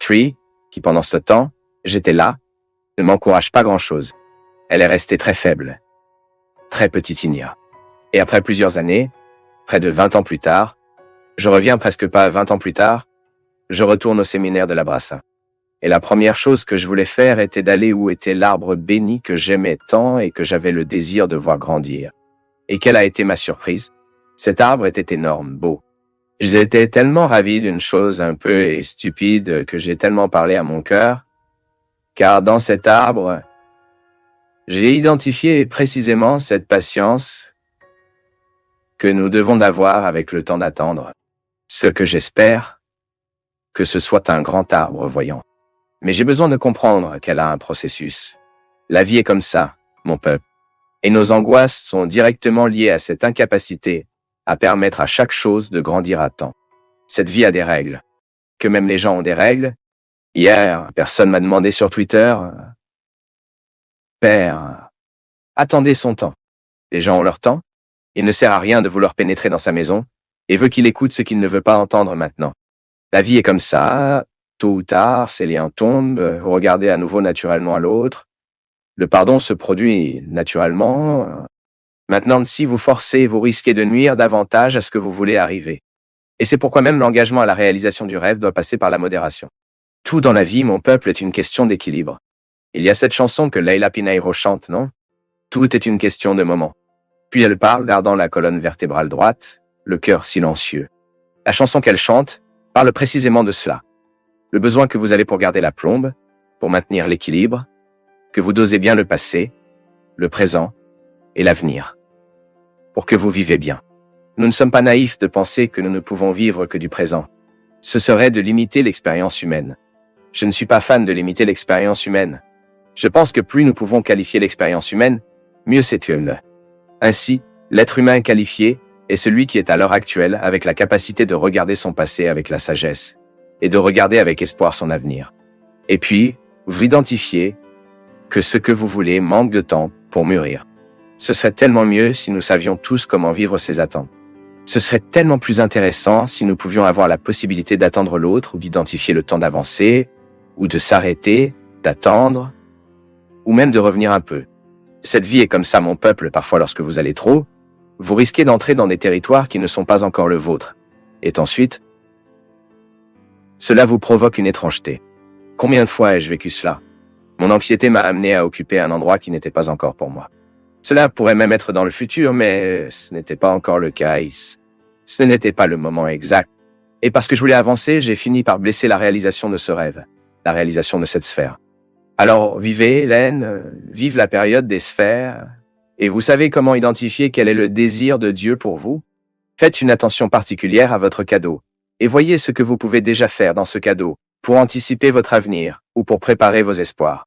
Tree, qui pendant ce temps, j'étais là, ne m'encourage pas grand-chose. Elle est restée très faible, très petite. Et après plusieurs années, près de 20 ans plus tard, je reviens presque pas 20 ans plus tard, je retourne au séminaire de la Brassa. Et la première chose que je voulais faire était d'aller où était l'arbre béni que j'aimais tant et que j'avais le désir de voir grandir. Et quelle a été ma surprise? Cet arbre était énorme, beau. J'étais tellement ravi d'une chose un peu stupide que j'ai tellement parlé à mon cœur, car dans cet arbre, j'ai identifié précisément cette patience que nous devons avoir avec le temps d'attendre. Ce que j'espère, que ce soit un grand arbre voyant. Mais j'ai besoin de comprendre qu'elle a un processus. La vie est comme ça, mon peuple. Et nos angoisses sont directement liées à cette incapacité à permettre à chaque chose de grandir à temps. Cette vie a des règles. Que même les gens ont des règles. Hier, personne m'a demandé sur Twitter, « Père, attendez son temps. » Les gens ont leur temps. Il ne sert à rien de vouloir pénétrer dans sa maison et veut qu'il écoute ce qu'il ne veut pas entendre maintenant. La vie est comme ça. Tôt ou tard, ces liens tombent, vous regardez à nouveau naturellement à l'autre. Le pardon se produit naturellement. Maintenant, si vous forcez, vous risquez de nuire davantage à ce que vous voulez arriver. Et c'est pourquoi même l'engagement à la réalisation du rêve doit passer par la modération. Tout dans la vie, mon peuple, est une question d'équilibre. Il y a cette chanson que Leila Pineiro chante, non? Tout est une question de moment. Puis elle parle, gardant la colonne vertébrale droite, le cœur silencieux. La chanson qu'elle chante parle précisément de cela. Le besoin que vous avez pour garder la plombe, pour maintenir l'équilibre, que vous dosez bien le passé, le présent et l'avenir. Pour que vous vivez bien. Nous ne sommes pas naïfs de penser que nous ne pouvons vivre que du présent. Ce serait de limiter l'expérience humaine. Je ne suis pas fan de limiter l'expérience humaine. Je pense que plus nous pouvons qualifier l'expérience humaine, mieux c'est-il. Ainsi, l'être humain qualifié est celui qui est à l'heure actuelle avec la capacité de regarder son passé avec la sagesse et de regarder avec espoir son avenir. Et puis, vous identifiez que ce que vous voulez manque de temps pour mûrir. Ce serait tellement mieux si nous savions tous comment vivre ces attentes. Ce serait tellement plus intéressant si nous pouvions avoir la possibilité d'attendre l'autre ou d'identifier le temps d'avancer, ou de s'arrêter, d'attendre, ou même de revenir un peu. Cette vie est comme ça, mon peuple, parfois lorsque vous allez trop, vous risquez d'entrer dans des territoires qui ne sont pas encore le vôtre. Et ensuite, cela vous provoque une étrangeté. Combien de fois ai-je vécu cela? Mon anxiété m'a amené à occuper un endroit qui n'était pas encore pour moi. Cela pourrait même être dans le futur, mais ce n'était pas encore le cas. Ce n'était pas le moment exact. Et parce que je voulais avancer, j'ai fini par blesser la réalisation de ce rêve, la réalisation de cette sphère. Alors, vivez, Hélène, vive la période des sphères, et vous savez comment identifier quel est le désir de Dieu pour vous? Faites une attention particulière à votre cadeau, et voyez ce que vous pouvez déjà faire dans ce cadeau, pour anticiper votre avenir, ou pour préparer vos espoirs.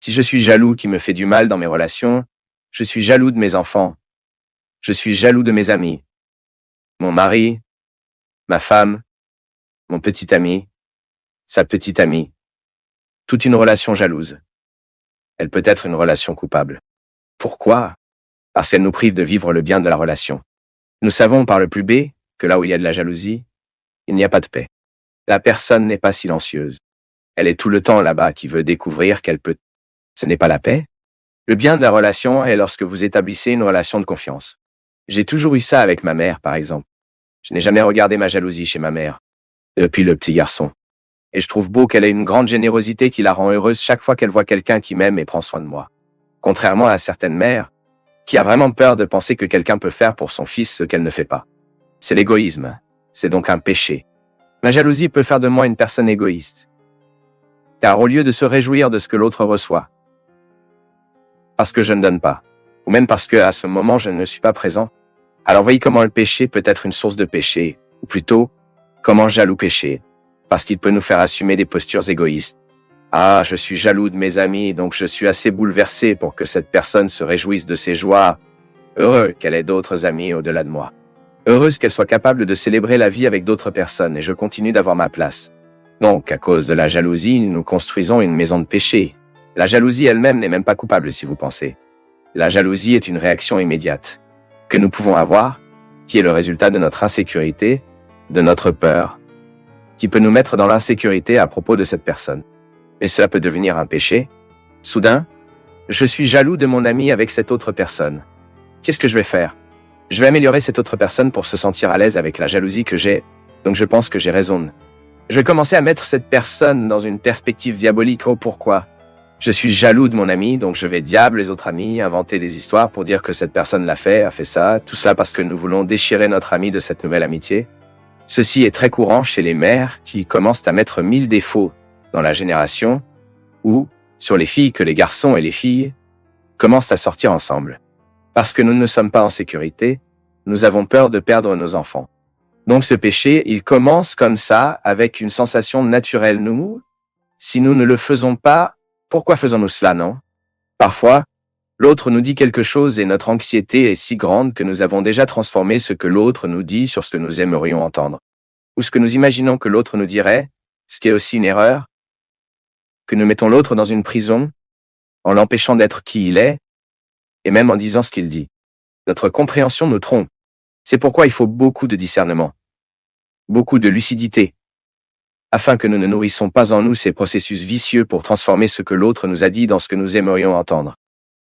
Si je suis jaloux qui me fait du mal dans mes relations, je suis jaloux de mes enfants, je suis jaloux de mes amis, mon mari, ma femme, mon petit ami, sa petite amie. Toute une relation jalouse. Elle peut être une relation coupable. Pourquoi? Parce qu'elle nous prive de vivre le bien de la relation. Nous savons par le plus B que là où il y a de la jalousie, il n'y a pas de paix. La personne n'est pas silencieuse. Elle est tout le temps là-bas qui veut découvrir qu'elle peut. Ce n'est pas la paix. Le bien de la relation est lorsque vous établissez une relation de confiance. J'ai toujours eu ça avec ma mère, par exemple. Je n'ai jamais regardé ma jalousie chez ma mère, depuis le petit garçon. Et je trouve beau qu'elle ait une grande générosité qui la rend heureuse chaque fois qu'elle voit quelqu'un qui m'aime et prend soin de moi. Contrairement à certaines mères, qui a vraiment peur de penser que quelqu'un peut faire pour son fils ce qu'elle ne fait pas. C'est l'égoïsme. C'est donc un péché. Ma jalousie peut faire de moi une personne égoïste. Car au lieu de se réjouir de ce que l'autre reçoit, parce que je ne donne pas, ou même parce que à ce moment je ne suis pas présent, alors voyez comment le péché peut être une source de péché, ou plutôt, comment jaloux pécher, parce qu'il peut nous faire assumer des postures égoïstes. Ah, je suis jaloux de mes amis, donc je suis assez bouleversé pour que cette personne se réjouisse de ses joies. Heureux qu'elle ait d'autres amis au-delà de moi. Heureuse qu'elle soit capable de célébrer la vie avec d'autres personnes et je continue d'avoir ma place. Donc, à cause de la jalousie, nous construisons une maison de péché. La jalousie elle-même n'est même pas coupable si vous pensez. La jalousie est une réaction immédiate que nous pouvons avoir, qui est le résultat de notre insécurité, de notre peur, qui peut nous mettre dans l'insécurité à propos de cette personne. Et cela peut devenir un péché. Soudain, je suis jaloux de mon ami avec cette autre personne. Qu'est-ce que je vais faire? Je vais améliorer cette autre personne pour se sentir à l'aise avec la jalousie que j'ai, donc je pense que j'ai raison. Je vais commencer à mettre cette personne dans une perspective diabolique. Oh, pourquoi? Je suis jaloux de mon ami, donc je vais diable les autres amis, inventer des histoires pour dire que cette personne l'a fait, a fait ça, tout cela parce que nous voulons déchirer notre ami de cette nouvelle amitié. Ceci est très courant chez les mères qui commencent à mettre 1000 défauts dans la génération, ou sur les filles que les garçons et les filles commencent à sortir ensemble. Parce que nous ne sommes pas en sécurité, nous avons peur de perdre nos enfants. Donc ce péché, il commence comme ça, avec une sensation naturelle. Nous, si nous ne le faisons pas, pourquoi faisons-nous cela, non? Parfois, l'autre nous dit quelque chose et notre anxiété est si grande que nous avons déjà transformé ce que l'autre nous dit sur ce que nous aimerions entendre. Ou ce que nous imaginons que l'autre nous dirait, ce qui est aussi une erreur, que nous mettons l'autre dans une prison, en l'empêchant d'être qui il est, et même en disant ce qu'il dit. Notre compréhension nous trompe. C'est pourquoi il faut beaucoup de discernement, beaucoup de lucidité, afin que nous ne nourrissons pas en nous ces processus vicieux pour transformer ce que l'autre nous a dit dans ce que nous aimerions entendre.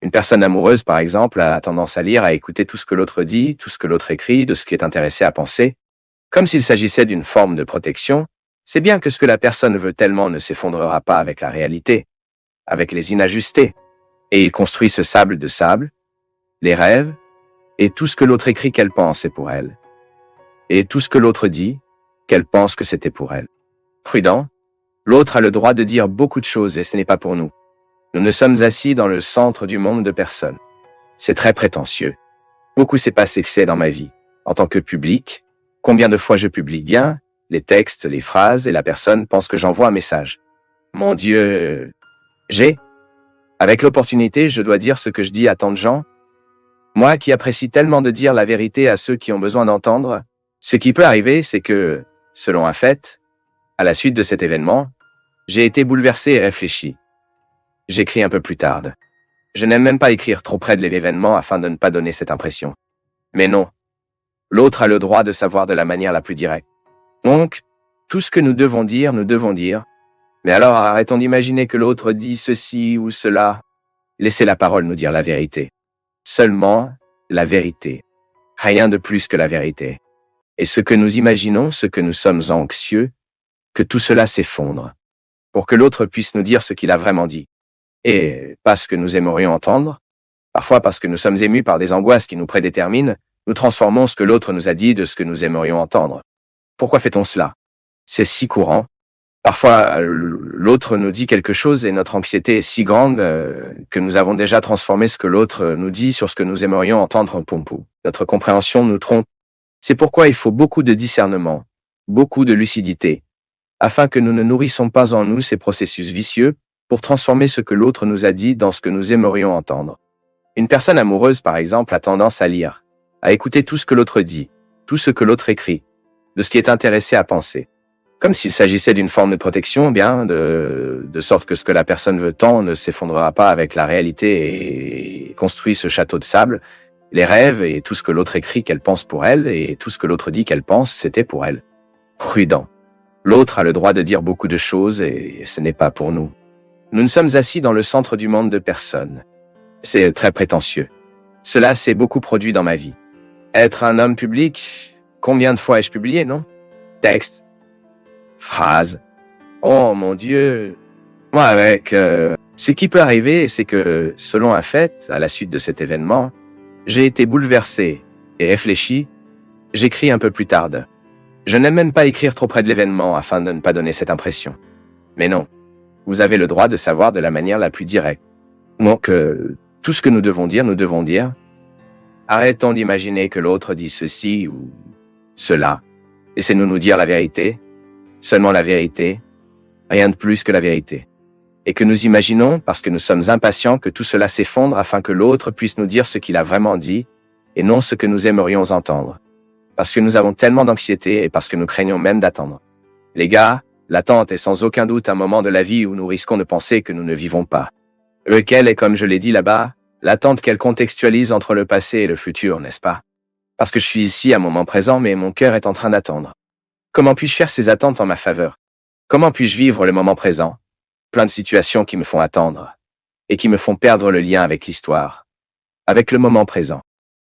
Une personne amoureuse, par exemple, a tendance à lire, à écouter tout ce que l'autre dit, tout ce que l'autre écrit, de ce qui est intéressé à penser, comme s'il s'agissait d'une forme de protection. C'est bien que ce que la personne veut tellement ne s'effondrera pas avec la réalité, avec les inajustés. Et il construit ce sable de sable, les rêves, et tout ce que l'autre écrit qu'elle pense est pour elle. Et tout ce que l'autre dit, qu'elle pense que c'était pour elle. Prudent, l'autre a le droit de dire beaucoup de choses et ce n'est pas pour nous. Nous ne sommes assis dans le centre du monde de personne. C'est très prétentieux. Beaucoup s'est passé dans ma vie. En tant que public, combien de fois je publie bien, les textes, les phrases, et la personne pense que j'envoie un message. Mon Dieu, avec l'opportunité, je dois dire ce que je dis à tant de gens. Moi qui apprécie tellement de dire la vérité à ceux qui ont besoin d'entendre, ce qui peut arriver, c'est que, selon un fait, à la suite de cet événement, j'ai été bouleversé et réfléchi. J'écris un peu plus tard. Je n'aime même pas écrire trop près de l'événement afin de ne pas donner cette impression. Mais non. L'autre a le droit de savoir de la manière la plus directe. Donc, tout ce que nous devons dire, nous devons dire. Mais alors arrêtons d'imaginer que l'autre dit ceci ou cela. Laissez la parole nous dire la vérité. Seulement la vérité. Rien de plus que la vérité. Et ce que nous imaginons, ce que nous sommes anxieux, que tout cela s'effondre, pour que l'autre puisse nous dire ce qu'il a vraiment dit. Et pas ce que nous aimerions entendre. Parfois parce que nous sommes émus par des angoisses qui nous prédéterminent, nous transformons ce que l'autre nous a dit de ce que nous aimerions entendre. Pourquoi fait-on cela? C'est si courant. Parfois, l'autre nous dit quelque chose et notre anxiété est si grande que nous avons déjà transformé ce que l'autre nous dit sur ce que nous aimerions entendre en pompou. Notre compréhension nous trompe. C'est pourquoi il faut beaucoup de discernement, beaucoup de lucidité, afin que nous ne nourrissons pas en nous ces processus vicieux pour transformer ce que l'autre nous a dit dans ce que nous aimerions entendre. Une personne amoureuse, par exemple, a tendance à lire, à écouter tout ce que l'autre dit, tout ce que l'autre écrit, de ce qui est intéressé à penser. Comme s'il s'agissait d'une forme de protection, bien, de sorte que ce que la personne veut tant ne s'effondrera pas avec la réalité et construit ce château de sable, les rêves et tout ce que l'autre écrit qu'elle pense pour elle et tout ce que l'autre dit qu'elle pense, c'était pour elle. Prudent. L'autre a le droit de dire beaucoup de choses et ce n'est pas pour nous. Nous ne sommes assis dans le centre du monde de personne. C'est très prétentieux. Cela s'est beaucoup produit dans ma vie. Être un homme public, combien de fois ai-je publié, non? Texte, phrase. Oh mon Dieu. Moi avec... Ce qui peut arriver, c'est que, selon un fait, à la suite de cet événement, j'ai été bouleversé et réfléchi. J'écris un peu plus tard. Je n'aime même pas écrire trop près de l'événement afin de ne pas donner cette impression. Mais non. Vous avez le droit de savoir de la manière la plus directe. Donc, tout ce que nous devons dire, nous devons dire. Arrêtons d'imaginer que l'autre dit ceci ou cela. Laissez-nous nous dire la vérité. Seulement la vérité. Rien de plus que la vérité. Et que nous imaginons, parce que nous sommes impatients, que tout cela s'effondre afin que l'autre puisse nous dire ce qu'il a vraiment dit, et non ce que nous aimerions entendre. Parce que nous avons tellement d'anxiété et parce que nous craignons même d'attendre. Les gars, l'attente est sans aucun doute un moment de la vie où nous risquons de penser que nous ne vivons pas. Lequel est, comme je l'ai dit là-bas, l'attente qu'elle contextualise entre le passé et le futur, n'est-ce pas? Parce que je suis ici à un moment présent, mais mon cœur est en train d'attendre. Comment puis-je faire ces attentes en ma faveur? Comment puis-je vivre le moment présent? Plein de situations qui me font attendre et qui me font perdre le lien avec l'histoire, avec le moment présent.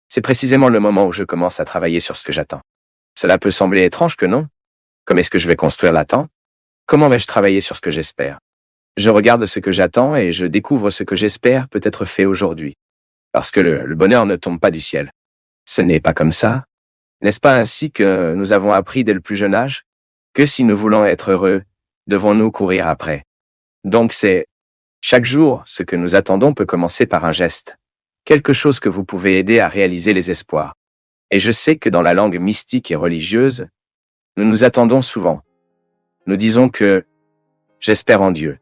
C'est précisément le moment où je commence à travailler sur ce que j'attends. Cela peut sembler étrange que non. Comment est-ce que je vais construire l'attente? Comment vais-je travailler sur ce que j'espère? Je regarde ce que j'attends et je découvre ce que j'espère peut être fait aujourd'hui. Parce que le bonheur ne tombe pas du ciel. Ce n'est pas comme ça. N'est-ce pas ainsi que nous avons appris dès le plus jeune âge? Que si nous voulons être heureux, devons-nous courir après? Donc chaque jour, ce que nous attendons peut commencer par un geste. Quelque chose que vous pouvez aider à réaliser les espoirs. Et je sais que dans la langue mystique et religieuse, nous nous attendons souvent. Nous disons que « j'espère en Dieu ».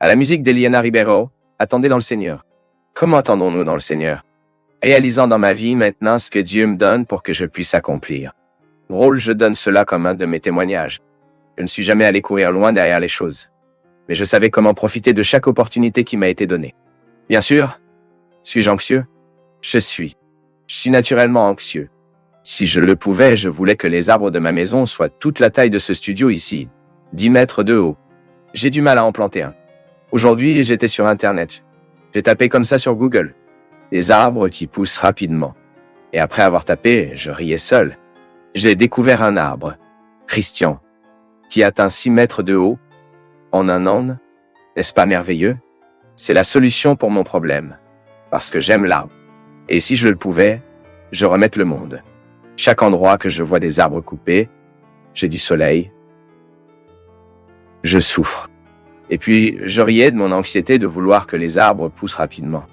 À la musique d'Eliana Ribeiro, « Attendez dans le Seigneur ». Comment attendons-nous dans le Seigneur? Réalisant dans ma vie maintenant ce que Dieu me donne pour que je puisse accomplir. Drôle, je donne cela comme un de mes témoignages. Je ne suis jamais allé courir loin derrière les choses. Mais je savais comment profiter de chaque opportunité qui m'a été donnée. Bien sûr, suis-je anxieux? Je suis naturellement anxieux. Si je le pouvais, je voulais que les arbres de ma maison soient toute la taille de ce studio ici, 10 mètres de haut. J'ai du mal à en planter un. Aujourd'hui, j'étais sur Internet. J'ai tapé comme ça sur Google. Des arbres qui poussent rapidement. Et après avoir tapé, je riais seul. J'ai découvert un arbre, Christian, qui atteint 6 mètres de haut en un an. N'est-ce pas merveilleux? C'est la solution pour mon problème. Parce que j'aime l'arbre. Et si je le pouvais, je remette le monde. Chaque endroit que je vois des arbres coupés, j'ai du soleil. Je souffre. Et puis, je riais de mon anxiété de vouloir que les arbres poussent rapidement.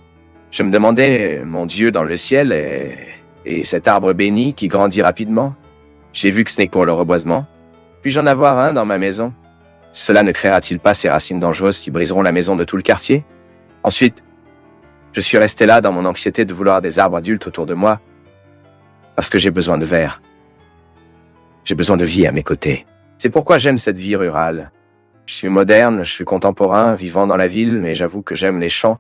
Je me demandais, mon Dieu dans le ciel, et cet arbre béni qui grandit rapidement? J'ai vu que ce n'est que pour le reboisement. Puis-je en avoir un dans ma maison? Cela ne créera-t-il pas ces racines dangereuses qui briseront la maison de tout le quartier? Ensuite, je suis resté là dans mon anxiété de vouloir des arbres adultes autour de moi, parce que j'ai besoin de verre. J'ai besoin de vie à mes côtés. C'est pourquoi j'aime cette vie rurale. Je suis moderne, je suis contemporain, vivant dans la ville, mais j'avoue que j'aime les champs.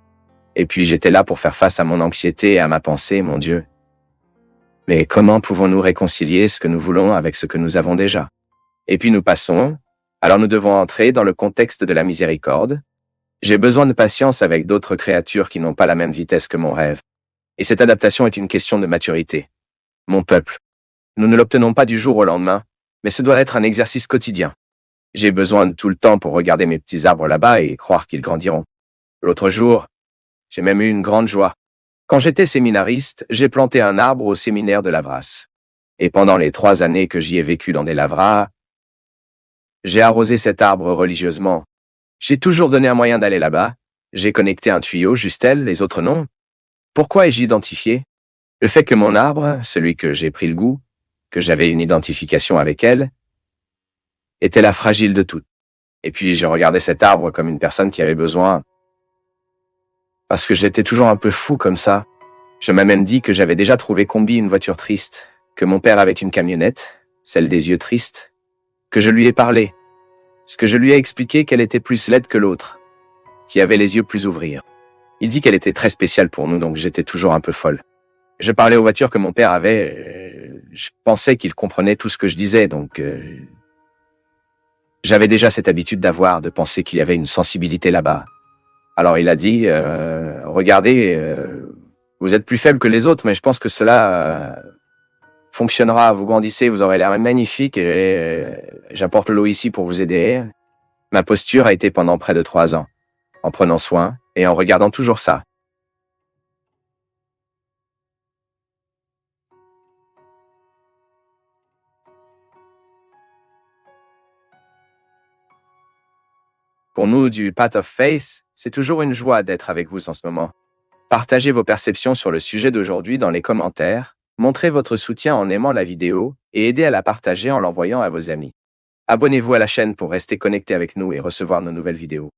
Et puis j'étais là pour faire face à mon anxiété et à ma pensée, mon Dieu. Mais comment pouvons-nous réconcilier ce que nous voulons avec ce que nous avons déjà? Et puis nous passons, alors nous devons entrer dans le contexte de la miséricorde. J'ai besoin de patience avec d'autres créatures qui n'ont pas la même vitesse que mon rêve. Et cette adaptation est une question de maturité. Mon peuple, nous ne l'obtenons pas du jour au lendemain, mais ce doit être un exercice quotidien. J'ai besoin de tout le temps pour regarder mes petits arbres là-bas et croire qu'ils grandiront. L'autre jour, j'ai même eu une grande joie. Quand j'étais séminariste, j'ai planté un arbre au séminaire de Lavras. Et pendant les 3 années que j'y ai vécu dans des lavras, j'ai arrosé cet arbre religieusement. J'ai toujours donné un moyen d'aller là-bas. J'ai connecté un tuyau, juste elle, les autres non. Pourquoi ai-je identifié? Le fait que mon arbre, celui que j'ai pris le goût, que j'avais une identification avec elle, était la fragile de toutes. Et puis je regardais cet arbre comme une personne qui avait besoin. Parce que j'étais toujours un peu fou comme ça. Je m'ai même dit que j'avais déjà trouvé Combi une voiture triste, que mon père avait une camionnette, celle des yeux tristes, que je lui ai parlé, ce que je lui ai expliqué qu'elle était plus laide que l'autre, qui avait les yeux plus ouverts. Il dit qu'elle était très spéciale pour nous, donc j'étais toujours un peu folle. Je parlais aux voitures que mon père avait, je pensais qu'il comprenait tout ce que je disais, donc j'avais déjà cette habitude de penser qu'il y avait une sensibilité là-bas. Alors il a dit, regardez, vous êtes plus faible que les autres, mais je pense que cela fonctionnera. Vous grandissez, vous aurez l'air magnifique et j'apporte l'eau ici pour vous aider. Ma posture a été pendant près de 3 ans, en prenant soin et en regardant toujours ça. Pour nous du Path of Faith, c'est toujours une joie d'être avec vous en ce moment. Partagez vos perceptions sur le sujet d'aujourd'hui dans les commentaires, montrez votre soutien en aimant la vidéo et aidez à la partager en l'envoyant à vos amis. Abonnez-vous à la chaîne pour rester connecté avec nous et recevoir nos nouvelles vidéos.